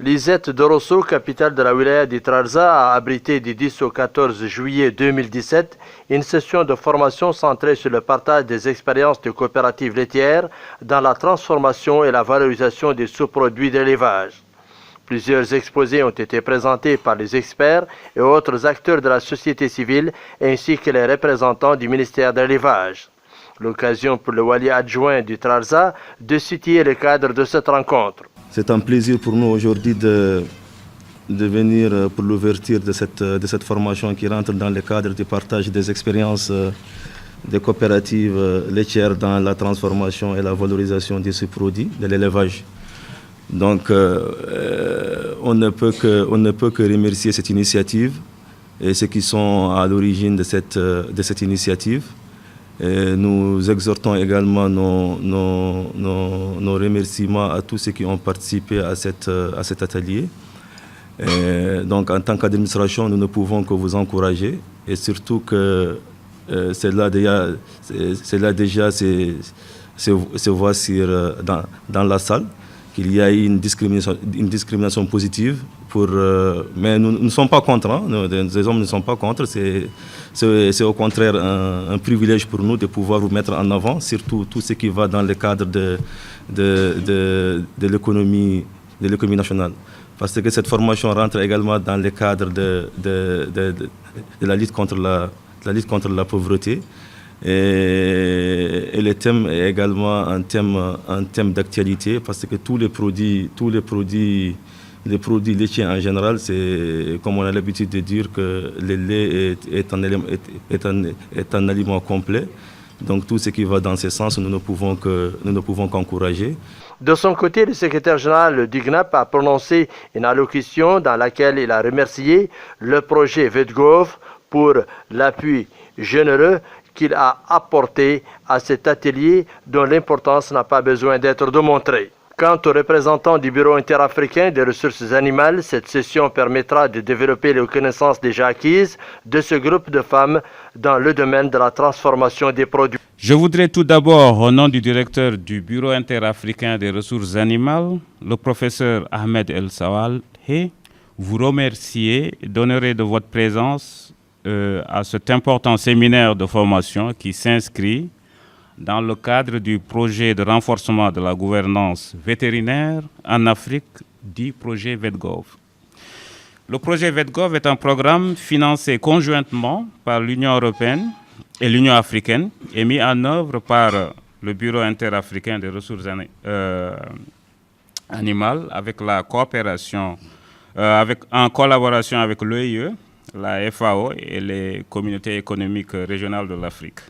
L'ISET de Rosso, capitale de la wilaya de Trarza, a abrité du 10 au 14 juillet 2017 une session de formation centrée sur le partage des expériences de coopératives laitières dans la transformation et la valorisation des sous-produits d'élevage. Plusieurs exposés ont été présentés par les experts et autres acteurs de la société civile ainsi que les représentants du ministère de l'élevage. L'occasion pour le wali adjoint du Trarza de situer le cadre de cette rencontre. C'est un plaisir pour nous aujourd'hui de venir pour l'ouverture de cette formation qui rentre dans le cadre du partage des expériences des coopératives laitières dans la transformation et la valorisation de ces produits de l'élevage. Donc on ne peut que remercier cette initiative et ceux qui sont à l'origine de cette initiative. Et nous exhortons également nos remerciements à tous ceux qui ont participé à cet atelier. Et donc en tant qu'administration, nous ne pouvons que vous encourager et surtout que c'est là déjà se voit dans la salle qu'il y a une discrimination positive. Mais nous ne sommes pas contre, hein. Les hommes ne sont pas contre, c'est au contraire un privilège pour nous de pouvoir vous mettre en avant, surtout tout ce qui va dans le cadre de l'économie nationale. Parce que cette formation rentre également dans le cadre de la lutte contre la pauvreté. Et le thème est également un thème d'actualité parce que tous les produits laitiers en général, c'est comme on a l'habitude de dire que le lait est un aliment complet. Donc tout ce qui va dans ce sens, nous ne pouvons qu'encourager. De son côté, le secrétaire général du GNAP a prononcé une allocution dans laquelle il a remercié le projet VETGov pour l'appui généreux qu'il a apporté à cet atelier dont l'importance n'a pas besoin d'être démontrée. Quant aux représentants du Bureau interafricain des ressources animales, cette session permettra de développer les connaissances déjà acquises de ce groupe de femmes dans le domaine de la transformation des produits. Je voudrais tout d'abord, au nom du directeur du Bureau interafricain des ressources animales, le professeur Ahmed El Sawal, vous remercier d'honorer de votre présence à cet important séminaire de formation qui s'inscrit dans le cadre du projet de renforcement de la gouvernance vétérinaire en Afrique, dit projet VETGov. Le projet VETGov est un programme financé conjointement par l'Union européenne et l'Union africaine et mis en œuvre par le Bureau interafricain des ressources animales avec la coopération, en collaboration avec l'OIE, la FAO et les communautés économiques régionales de l'Afrique.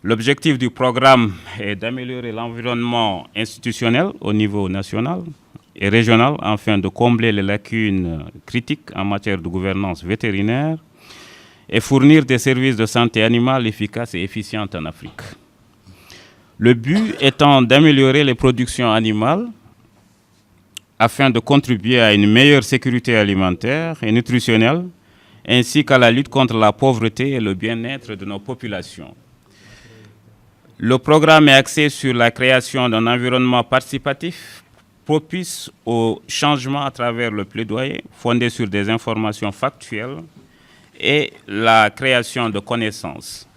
L'objectif du programme est d'améliorer l'environnement institutionnel au niveau national et régional afin de combler les lacunes critiques en matière de gouvernance vétérinaire et fournir des services de santé animale efficaces et efficientes en Afrique. Le but étant d'améliorer les productions animales afin de contribuer à une meilleure sécurité alimentaire et nutritionnelle ainsi qu'à la lutte contre la pauvreté et le bien-être de nos populations. Le programme est axé sur la création d'un environnement participatif propice au changement à travers le plaidoyer, fondé sur des informations factuelles et la création de connaissances.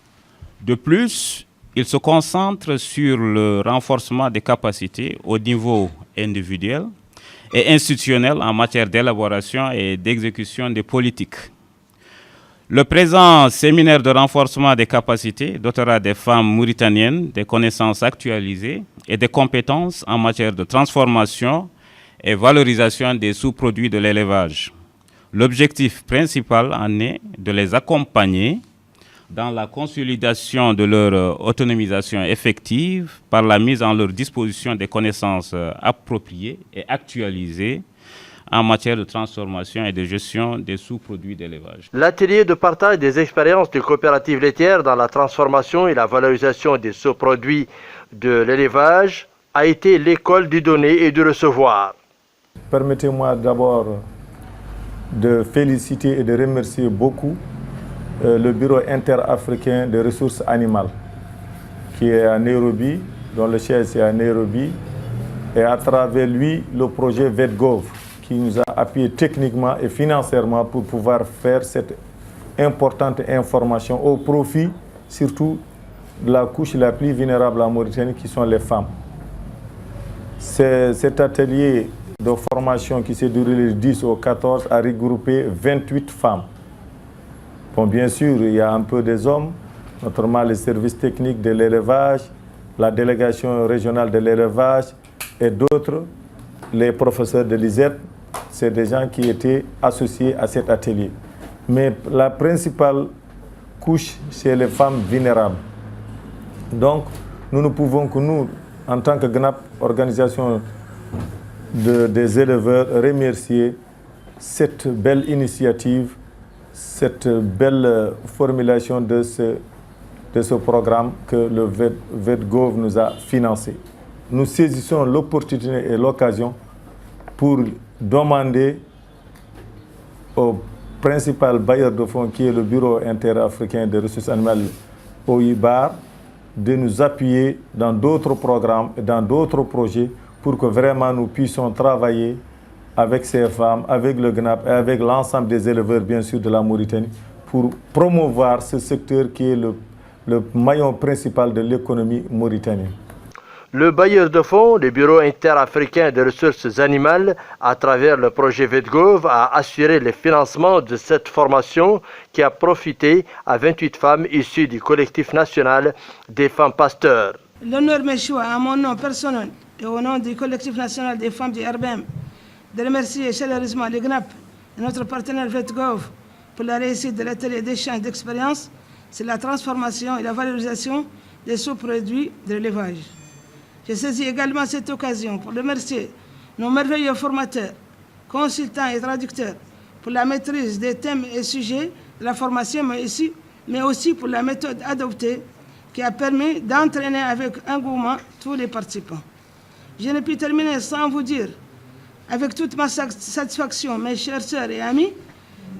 De plus, il se concentre sur le renforcement des capacités au niveau individuel et institutionnel en matière d'élaboration et d'exécution des politiques. Le présent séminaire de renforcement des capacités dotera des femmes mauritaniennes des connaissances actualisées et des compétences en matière de transformation et valorisation des sous-produits de l'élevage. L'objectif principal en est de les accompagner dans la consolidation de leur autonomisation effective par la mise en leur disposition des connaissances appropriées et actualisées en matière de transformation et de gestion des sous-produits d'élevage. L'atelier de partage des expériences de coopératives laitières dans la transformation et la valorisation des sous-produits de l'élevage a été l'école du donner et du recevoir. Permettez-moi d'abord de féliciter et de remercier beaucoup le Bureau interafricain des ressources animales qui est à Nairobi, dont le siège est à Nairobi, et à travers lui le projet VETGov qui nous a appuyés techniquement et financièrement pour pouvoir faire cette importante information au profit surtout de la couche la plus vulnérable en Mauritanie qui sont les femmes. Cet atelier de formation qui s'est déroulé du 10 au 14 a regroupé 28 femmes. Bon, bien sûr, il y a un peu des hommes, notamment les services techniques de l'élevage, la délégation régionale de l'élevage et d'autres, les professeurs de l'ISET, c'est des gens qui étaient associés à cet atelier. Mais la principale couche, c'est les femmes vulnérables. Donc, nous ne pouvons que nous, en tant que GNAP, organisation des éleveurs, remercier cette belle initiative, cette belle formulation de ce programme que le VEDGOV nous a financé. Nous saisissons l'opportunité et l'occasion pour demander au principal bailleur de fonds qui est le Bureau interafricain des ressources animales, OIBAR, de nous appuyer dans d'autres programmes et dans d'autres projets pour que vraiment nous puissions travailler avec ces femmes, avec le GNAP et avec l'ensemble des éleveurs, bien sûr, de la Mauritanie, pour promouvoir ce secteur qui est le maillon principal de l'économie mauritanienne. Le bailleur de fonds, le Bureau interafricain des ressources animales, à travers le projet VEDGOV, a assuré le financement de cette formation qui a profité à 28 femmes issues du collectif national des femmes pasteurs. L'honneur m'échoue à mon nom personnel et au nom du collectif national des femmes du RBM de remercier chaleureusement le GNAP et notre partenaire VEDGOV pour la réussite de l'atelier d'échange d'expérience sur la transformation et la valorisation des sous-produits de l'élevage. Je saisis également cette occasion pour remercier nos merveilleux formateurs, consultants et traducteurs pour la maîtrise des thèmes et sujets de la formation, mais aussi pour la méthode adoptée qui a permis d'entraîner avec engouement tous les participants. Je ne puis terminer sans vous dire, avec toute ma satisfaction, mes chers sœurs et amis,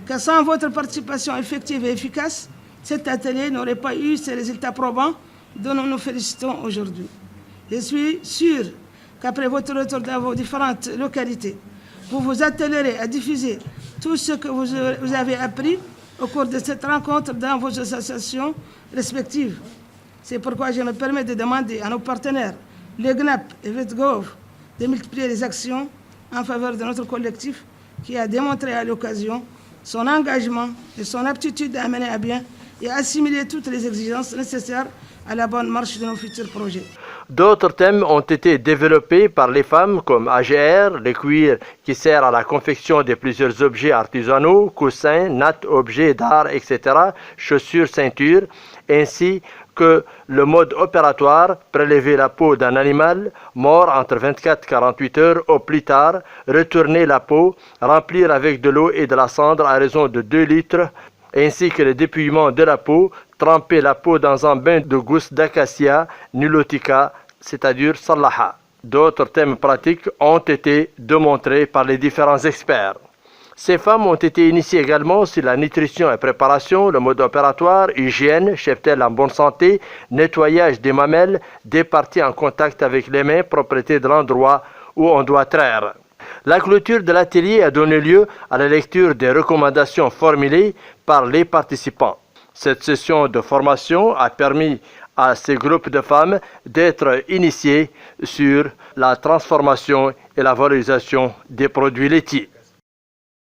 que sans votre participation effective et efficace, cet atelier n'aurait pas eu ces résultats probants dont nous nous félicitons aujourd'hui. Je suis sûr qu'après votre retour dans vos différentes localités, vous vous attellerez à diffuser tout ce que vous avez appris au cours de cette rencontre dans vos associations respectives. C'est pourquoi je me permets de demander à nos partenaires, le GNAP et VEDGOV, de multiplier les actions en faveur de notre collectif qui a démontré à l'occasion son engagement et son aptitude à mener à bien et à assimiler toutes les exigences nécessaires à la bonne marche de nos futurs projets. D'autres thèmes ont été développés par les femmes comme AGR, le cuir qui sert à la confection de plusieurs objets artisanaux, coussins, nattes, objets d'art, etc., chaussures, ceintures, ainsi que le mode opératoire, prélever la peau d'un animal mort entre 24 et 48 heures au plus tard, retourner la peau, remplir avec de l'eau et de la cendre à raison de 2 litres, ainsi que le dépouillement de la peau, tremper la peau dans un bain de gousse d'acacia, nilotica, c'est-à-dire sallaha. D'autres thèmes pratiques ont été démontrés par les différents experts. Ces femmes ont été initiées également sur la nutrition et préparation, le mode opératoire, hygiène, cheptel en bonne santé, nettoyage des mamelles, des parties en contact avec les mains, propriété de l'endroit où on doit traire. La clôture de l'atelier a donné lieu à la lecture des recommandations formulées par les participants. Cette session de formation a permis à ces groupes de femmes d'être initiés sur la transformation et la valorisation des produits laitiers.